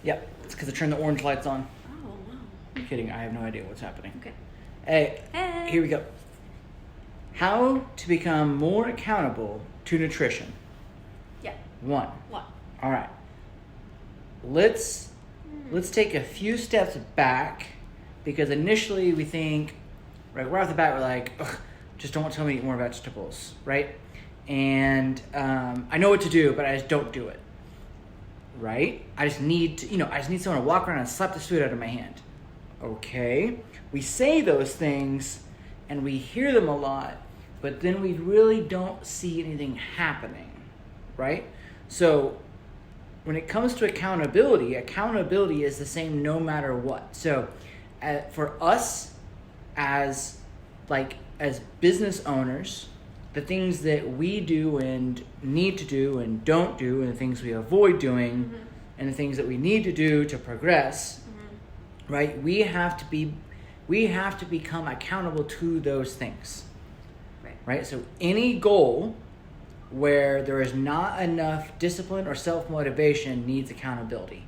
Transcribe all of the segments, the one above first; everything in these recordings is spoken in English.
Yep, it's because I turned the orange lights on. Oh, wow. I'm kidding, I have no idea what's happening. Okay. Hey, here we go. How to become more accountable to nutrition. Yeah. 1. What? All right. Let's take a few steps back, because initially we think, right off the bat, we're like, ugh, just don't tell me to eat more vegetables, right? And I know what to do, but I just don't do it, right? I just need someone to walk around and slap this food out of my hand. Okay, we say those things and we hear them a lot, but then we really don't see anything happening, right? So when it comes to accountability is the same no matter what. So for us as business owners, the things that we do and need to do and don't do, and the things we avoid doing, and the things that we need to do to progress, right? We have to become accountable to those things, right? So any goal where there is not enough discipline or self-motivation needs accountability.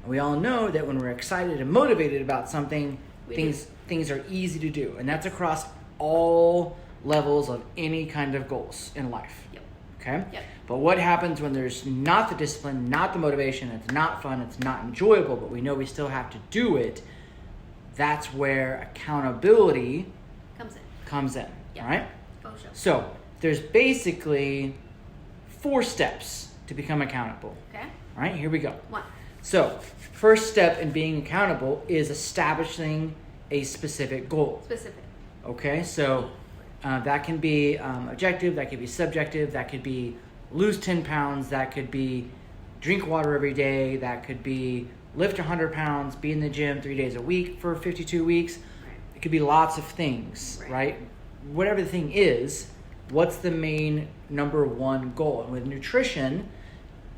And we all know that when we're excited and motivated about something, things are easy to do, and that's across all levels of any kind of goals in life. Yep. Okay? Yep. But what happens when there's not the discipline, not the motivation, it's not fun, it's not enjoyable, but we know we still have to do it? That's where accountability comes in. Yep. All right? Go show. So there's basically 4 steps to become accountable. Okay. All right, here we go. 1. So first step in being accountable is establishing a specific goal. Specific. Okay, so that can be objective, that could be subjective, that could be lose 10 pounds, that could be drink water every day, that could be lift 100 pounds, be in the gym 3 days a week for 52 weeks. Right. It could be lots of things, right? Whatever the thing is, what's the main number 1 goal? And with nutrition,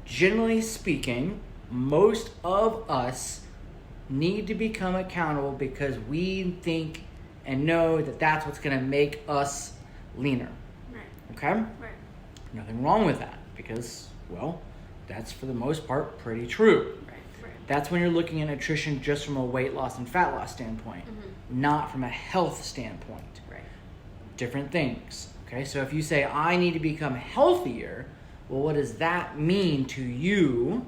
generally speaking, most of us need to become accountable because we think and know that that's what's going to make us leaner. Right. Okay? Right. Nothing wrong with that because, well, that's for the most part pretty true. Right. Right. That's when you're looking at nutrition just from a weight loss and fat loss standpoint, not from a health standpoint. Right. Different things. Okay? So if you say, I need to become healthier, well, what does that mean to you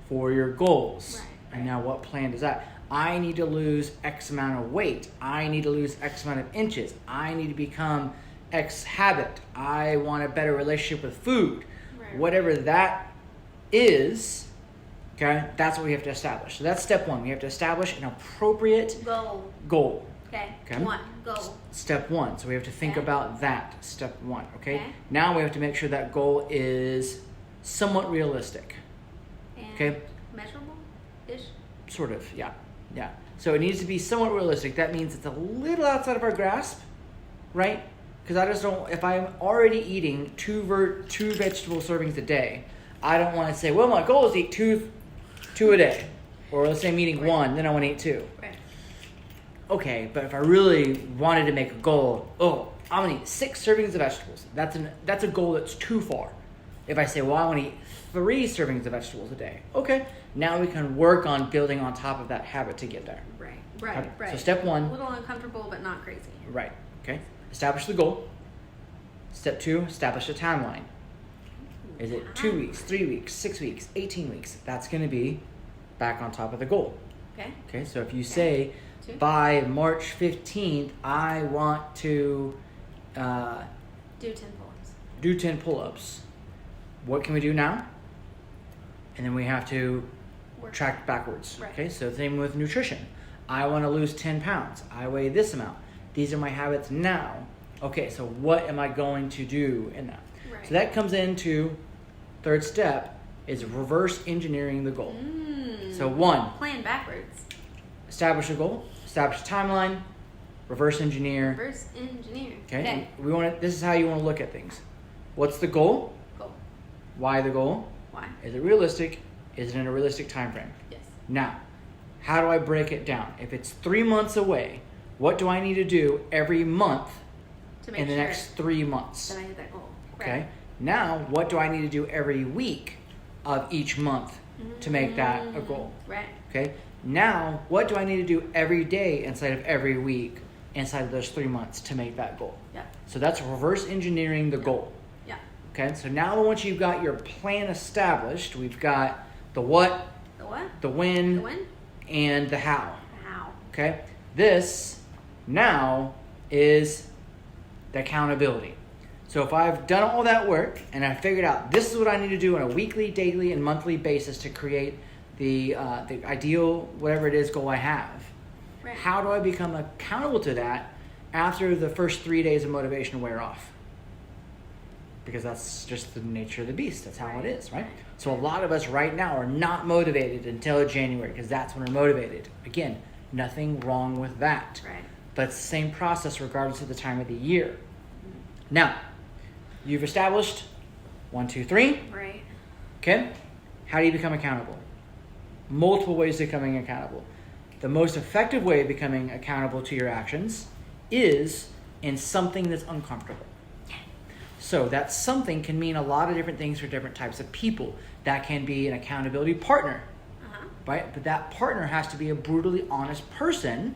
for your goals? Right. And now what plan does that? I need to lose X amount of weight. I need to lose X amount of inches. I need to become X habit. I want a better relationship with food. Right. Whatever that is, okay, that's what we have to establish. So that's step 1. We have to establish an appropriate goal. Okay. 1. Goal. Step 1. So we have to think Okay. about that. Step 1. Okay? Okay. Now we have to make sure that goal is somewhat realistic. And Okay? measurable-ish? Sort of, yeah. Yeah. So it needs to be somewhat realistic. That means it's a little outside of our grasp, right? Because I just don't, if I'm already eating two vegetable servings a day, I don't want to say, well, my goal is to eat two a day. Or let's say I'm eating 1, then I want to eat 2. Right. Okay, but if I really wanted to make a goal, I'm going to eat 6 servings of vegetables. That's a goal that's too far. If I say, well, I want to eat 3 servings of vegetables a day. Okay, now we can work on building on top of that habit to get there. Right. Okay. Right. So step 1. A little uncomfortable, but not crazy. Right, okay. Establish the goal. Step 2, establish a timeline. Is it 2 weeks, 3 weeks, 6 weeks, 18 weeks? That's going to be back on top of the goal. Okay. Okay, so if you say, 2. by March 15th, I want to Do 10 pull-ups. do 10 pull-ups. What can we do now? And then we have to track backwards. Right. Okay, so same with nutrition. I want to lose 10 pounds. I weigh this amount. These are my habits now. Okay, so what am I going to do in that? Right. So that comes into third step is reverse engineering the goal. So 1, Plan backwards. establish a goal, establish a timeline, reverse engineer. Reverse engineer. Okay. And we want to, this is how you want to look at things. What's the goal? Goal. Why the goal? Why? Is it realistic? Is it in a realistic time frame? Yes. Now, how do I break it down? If it's 3 months away, what do I need to do every month To make in the sure next 3 months? that I hit that goal. Okay. Right. Now, what do I need to do every week of each month to make that a goal. Right. Okay. Now, what do I need to do every day inside of every week inside of those 3 months to make that goal? Yeah. So that's reverse engineering the goal. Yeah. Okay. So now once you've got your plan established, we've got the what, The what? the when, The when? and the how. How? Okay. This now is the accountability. So if I've done all that work and I figured out this is what I need to do on a weekly, daily, and monthly basis to create the ideal, whatever it is, goal I have, Right. how do I become accountable to that after the first 3 days of motivation wear off? Because that's just the nature of the beast. That's how it is, right? So a lot of us right now are not motivated until January because that's when we're motivated. Again, nothing wrong with that. Right. But it's the same process regardless of the time of the year. Now, you've established 1, 2, 3. Right. Okay? How do you become accountable? Multiple ways to becoming accountable. The most effective way of becoming accountable to your actions is in something that's uncomfortable. So that something can mean a lot of different things for different types of people. That can be an accountability partner, right? But that partner has to be a brutally honest person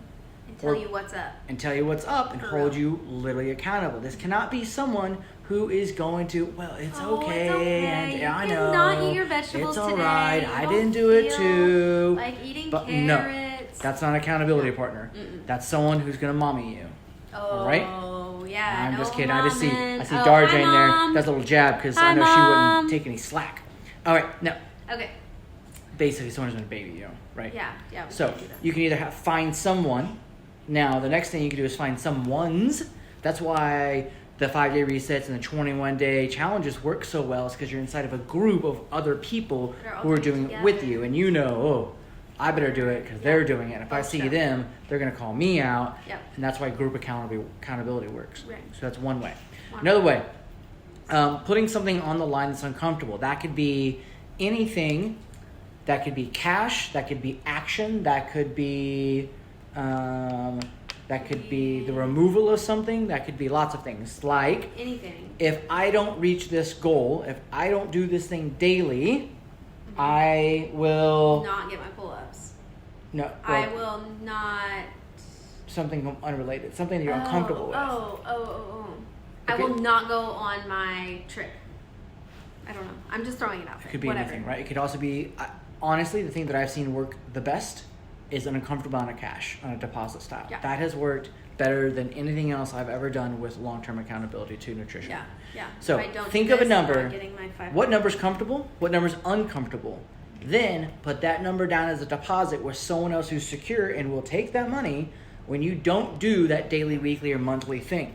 And tell you what's up. and tell you what's up and For hold real. you literally accountable. This cannot be someone who is going to, well, it's Oh, okay, it's okay. and You I can know not eat your vegetables it's all today. right. You I don't didn't do it feel too. like eating but carrots. no, that's not an accountability partner. Mm-mm. That's someone who's gonna mommy you. Oh, right? yeah. I'm no just kidding. I just see momming. I see Oh, Darja hi, in there. Mom. That's a little jab because Hi, I know she Mom. wouldn't take any slack. All right, now Okay. basically someone's gonna baby you, right? Yeah. Yeah. we So can do that. you can either find someone. Now the next thing you can do is find someone's. That's why the 5-day resets and the 21-day challenges work so well. Is because you're inside of a group of other people That are all who are doing doing it it with together. you, and you know, oh, I better do it because they're doing it. If I Oh, see sure. them, they're gonna call me out, Yep. and that's why group accountability works. Right. So that's one way. One Another way, putting something on the line that's uncomfortable. That could be anything. That could be cash. That could be action. That could be the removal of something. That could be lots of things. Like Anything. if I don't reach this goal, if I don't do this thing daily, I will Not get my pull-ups. no. I well, will not. something unrelated. Something that you're uncomfortable with. Oh. I Okay. will not go on my trip. I don't know. I'm just throwing it out. It could be Whatever. anything, right? It could also be, honestly, the thing that I've seen work the best is an uncomfortable amount of cash on a deposit style. Yeah. That has worked better than anything else I've ever done with long-term accountability to nutrition. Yeah. So, If I don't think do of a this, I'm number. not getting my 500. What number's comfortable? What number's uncomfortable? Then put that number down as a deposit with someone else who's secure and will take that money when you don't do that daily, weekly, or monthly thing.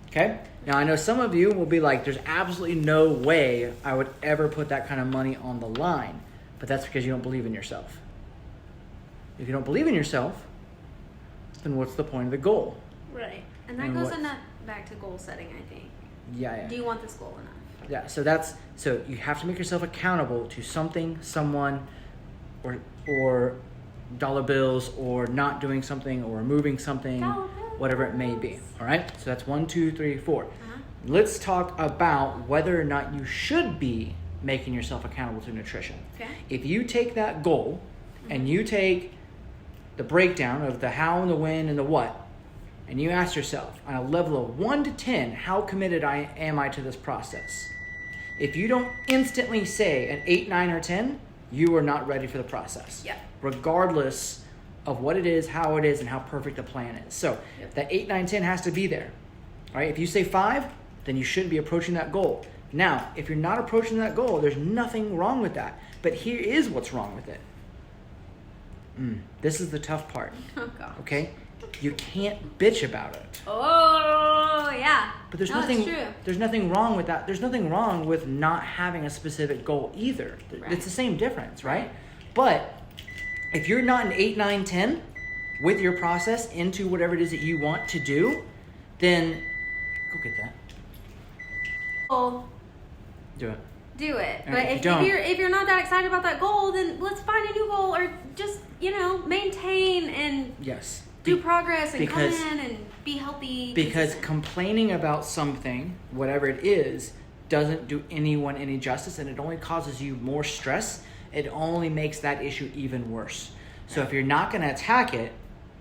Okay? Now, I know some of you will be like, there's absolutely no way I would ever put that kind of money on the line. But that's because you don't believe in yourself. If you don't believe in yourself, then what's the point of the goal? Right. And that And goes what- back to goal setting, I think. Yeah. Do you want this goal enough? Yeah, so you have to make yourself accountable to something, someone, or dollar bills, or not doing something, or removing something, Dollar whatever it may be. bills. All right, so that's 1, 2, 3, 4. Uh-huh. Let's talk about whether or not you should be making yourself accountable to nutrition. Okay. If you take that goal and you take the breakdown of the how and the when and the what, and you ask yourself on a level of 1 to 10, how committed am I to this process? If you don't instantly say an 8, 9, or 10, you are not ready for the process. Yeah. Regardless of what it is, how it is, and how perfect the plan is. So Yep. that 8, 9, 10 has to be there. All right. If you say 5, then you shouldn't be approaching that goal. Now, if you're not approaching that goal, there's nothing wrong with that. But here is what's wrong with it. This is the tough part. Oh, gosh. Okay? You can't bitch about it. Oh, yeah. But there's No, nothing. It's true. There's nothing wrong with that. There's nothing wrong with not having a specific goal either. Right. It's the same difference, right? But if you're not an 8, 9, 10 with your process into whatever it is that you want to do, then go get that. Goal, Do it. do it. And But if you if don't- you're not that excited about that goal, then let's find a new goal, or just maintain and Yes. do progress and because- come in and be healthy. Because consistent. complaining about something, whatever it is, doesn't do anyone any justice, and it only causes you more stress. It only makes that issue even worse. So if you're not going to attack it,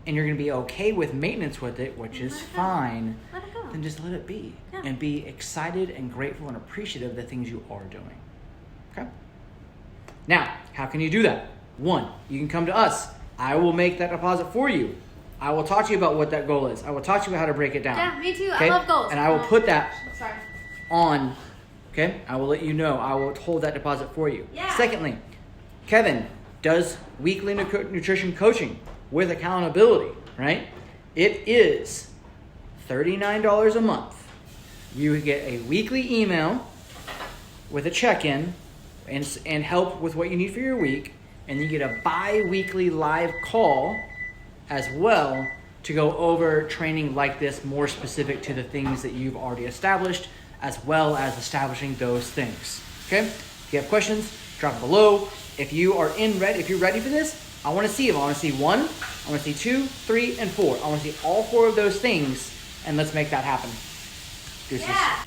and you're going to be okay with maintenance with it, which is fine, Let it go. then just let it be. Yeah. And be excited and grateful and appreciative of the things you are doing. Okay? Now, how can you do that? 1, you can come to us. I will make that deposit for you. I will talk to you about what that goal is. I will talk to you about how to break it down. Yeah, me too. Okay? I love goals. And I will put that Sorry. on, okay? I will let you know. I will hold that deposit for you. Yeah. Secondly, Kevin does weekly nutrition coaching with accountability, right? It is $39 a month. You get a weekly email with a check-in and help with what you need for your week, and you get a bi-weekly live call as well to go over training like this more specific to the things that you've already established, as well as establishing those things. Okay? If you have questions, drop them below. If you're ready for this, I want to see them. I want to see 1, I want to see 2, 3, and 4. I want to see all 4 of those things, and let's make that happen. Deuces. Yeah.